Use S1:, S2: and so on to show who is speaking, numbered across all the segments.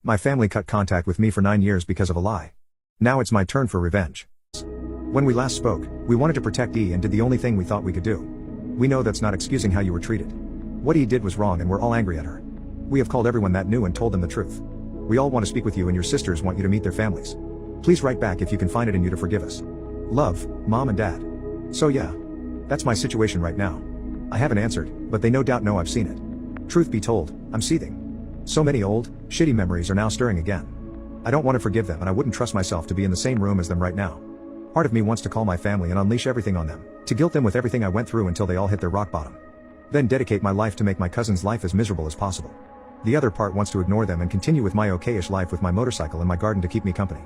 S1: My family cut contact with me for 9 years because of a lie. Now it's my turn for revenge. When we last spoke, we wanted to protect E and did the only thing we thought we could do. We know that's not excusing how you were treated. What E did was wrong and we're all angry at her. We have called everyone that knew and told them the truth. We all want to speak with you and your sisters want you to meet their families. Please write back if you can find it in you to forgive us. Love, Mom and Dad. So yeah. That's my situation right now. I haven't answered, but they no doubt know I've seen it. Truth be told, I'm seething. So many old, shitty memories are now stirring again. I don't want to forgive them and I wouldn't trust myself to be in the same room as them right now. Part of me wants to call my family and unleash everything on them, to guilt them with everything I went through until they all hit their rock bottom. Then dedicate my life to make my cousin's life as miserable as possible. The other part wants to ignore them and continue with my okayish life with my motorcycle and my garden to keep me company.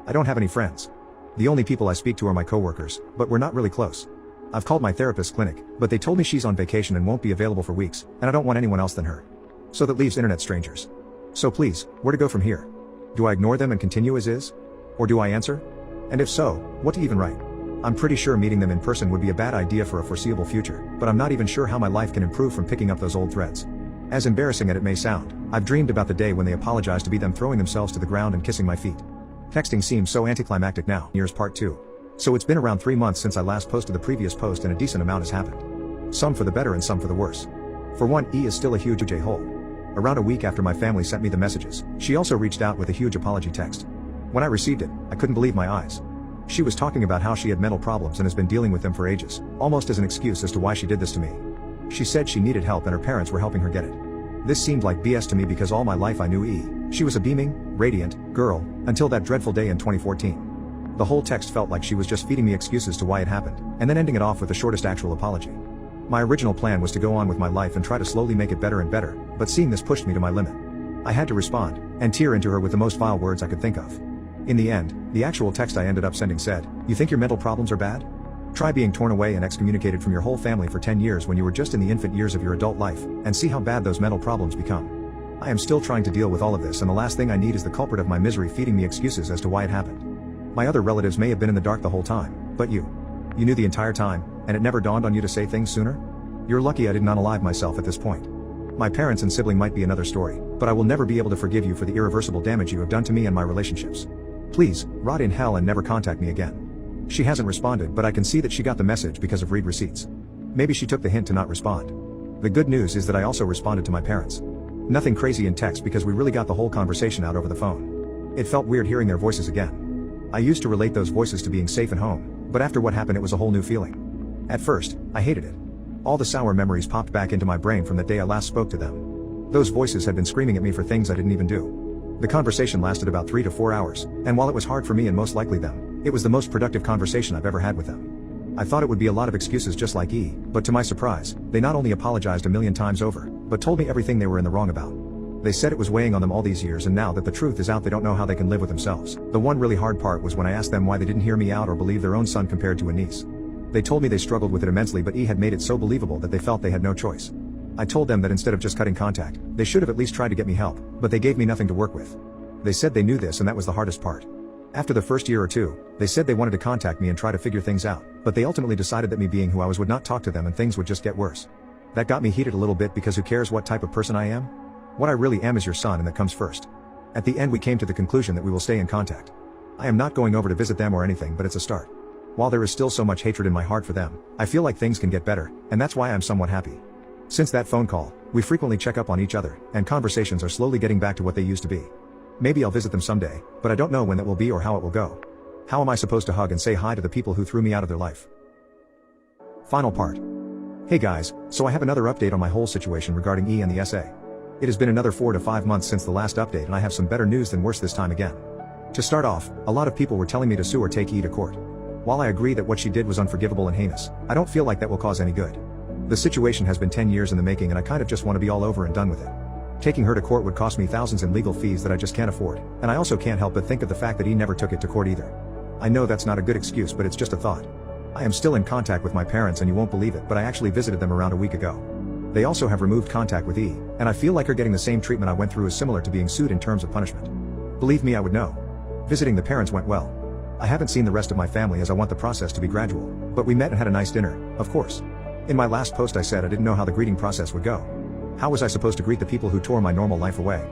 S1: I don't have any friends. The only people I speak to are my coworkers, but we're not really close. I've called my therapist's clinic, but they told me she's on vacation and won't be available for weeks, and I don't want anyone else than her. So that leaves internet strangers. So please, where to go from here? Do I ignore them and continue as is? Or do I answer? And if so, what to even write? I'm pretty sure meeting them in person would be a bad idea for a foreseeable future, but I'm not even sure how my life can improve from picking up those old threads. As embarrassing as it may sound, I've dreamed about the day when they apologize to be them throwing themselves to the ground and kissing my feet. Texting seems so anticlimactic now. Here's part 2. So it's been around 3 months since I last posted the previous post and a decent amount has happened. Some for the better and some for the worse. For one, E is still a huge J-hole. Around a week after my family sent me the messages, she also reached out with a huge apology text. When I received it, I couldn't believe my eyes. She was talking about how she had mental problems and has been dealing with them for ages, almost as an excuse as to why she did this to me. She said she needed help and her parents were helping her get it. This seemed like BS to me because all my life I knew E. She was a beaming, radiant girl, until that dreadful day in 2014. The whole text felt like she was just feeding me excuses to why it happened, and then ending it off with the shortest actual apology. My original plan was to go on with my life and try to slowly make it better and better, but seeing this pushed me to my limit. I had to respond, and tear into her with the most vile words I could think of. In the end, the actual text I ended up sending said, "You think your mental problems are bad? Try being torn away and excommunicated from your whole family for 10 years when you were just in the infant years of your adult life, and see how bad those mental problems become. I am still trying to deal with all of this and the last thing I need is the culprit of my misery feeding me excuses as to why it happened. My other relatives may have been in the dark the whole time, but you knew the entire time, and it never dawned on you to say things sooner? You're lucky I did not unalive myself at this point. My parents and sibling might be another story, but I will never be able to forgive you for the irreversible damage you have done to me and my relationships. Please, rot in hell and never contact me again." She hasn't responded, but I can see that she got the message because of read receipts. Maybe she took the hint to not respond. The good news is that I also responded to my parents. Nothing crazy in text because we really got the whole conversation out over the phone. It felt weird hearing their voices again. I used to relate those voices to being safe and home, but after what happened it was a whole new feeling. At first, I hated it. All the sour memories popped back into my brain from the day I last spoke to them. Those voices had been screaming at me for things I didn't even do. The conversation lasted about 3 to 4 hours, and while it was hard for me and most likely them, it was the most productive conversation I've ever had with them. I thought it would be a lot of excuses just like E, but to my surprise, they not only apologized a million times over, but told me everything they were in the wrong about. They said it was weighing on them all these years and now that the truth is out they don't know how they can live with themselves. The one really hard part was when I asked them why they didn't hear me out or believe their own son compared to a niece. They told me they struggled with it immensely but E had made it so believable that they felt they had no choice. I told them that instead of just cutting contact, they should have at least tried to get me help, but they gave me nothing to work with. They said they knew this and that was the hardest part. After the first year or two, they said they wanted to contact me and try to figure things out, but they ultimately decided that me being who I was would not talk to them and things would just get worse. That got me heated a little bit because who cares what type of person I am? What I really am is your son and that comes first. At the end we came to the conclusion that we will stay in contact. I am not going over to visit them or anything but it's a start. While there is still so much hatred in my heart for them, I feel like things can get better, and that's why I'm somewhat happy. Since that phone call, we frequently check up on each other, and conversations are slowly getting back to what they used to be. Maybe I'll visit them someday, but I don't know when that will be or how it will go. How am I supposed to hug and say hi to the people who threw me out of their life? Final part. Hey guys, so I have another update on my whole situation regarding E and the SA. It has been another 4 to 5 months since the last update and I have some better news than worse this time again. To start off, a lot of people were telling me to sue or take E to court. While I agree that what she did was unforgivable and heinous, I don't feel like that will cause any good. The situation has been 10 years in the making and I kind of just want to be all over and done with it. Taking her to court would cost me thousands in legal fees that I just can't afford, and I also can't help but think of the fact that E never took it to court either. I know that's not a good excuse but it's just a thought. I am still in contact with my parents and you won't believe it but I actually visited them around a week ago. They also have removed contact with E, and I feel like her getting the same treatment I went through is similar to being sued in terms of punishment. Believe me I would know. Visiting the parents went well. I haven't seen the rest of my family as I want the process to be gradual, but we met and had a nice dinner, of course. In my last post I said I didn't know how the greeting process would go. How was I supposed to greet the people who tore my normal life away?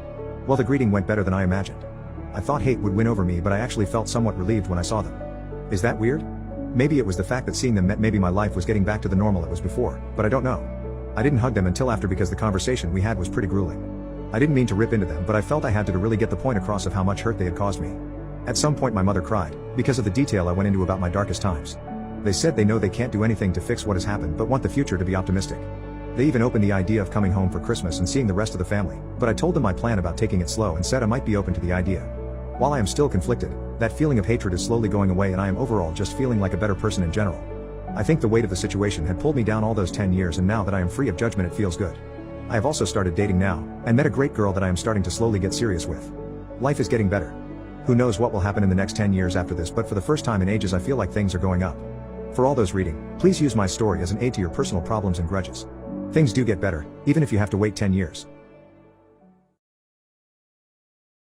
S1: Well, the greeting went better than I imagined. I thought hate would win over me, but I actually felt somewhat relieved when I saw them. Is that weird? Maybe it was the fact that seeing them meant maybe my life was getting back to the normal it was before, but I don't know. I didn't hug them until after because the conversation we had was pretty grueling. I didn't mean to rip into them, but I felt I had to really get the point across of how much hurt they had caused me. At some point my mother cried, because of the detail I went into about my darkest times. They said they know they can't do anything to fix what has happened but want the future to be optimistic. They even opened the idea of coming home for Christmas and seeing the rest of the family, but I told them my plan about taking it slow and said I might be open to the idea. While I am still conflicted, that feeling of hatred is slowly going away and I am overall just feeling like a better person in general. I think the weight of the situation had pulled me down all those 10 years, and now that I am free of judgment it feels good. I have also started dating now, and met a great girl that I am starting to slowly get serious with. Life is getting better. Who knows what will happen in the next 10 years after this, but for the first time in ages I feel like things are going up. For all those reading, please use my story as an aid to your personal problems and grudges. Things do get better, even if you have to wait 10 years.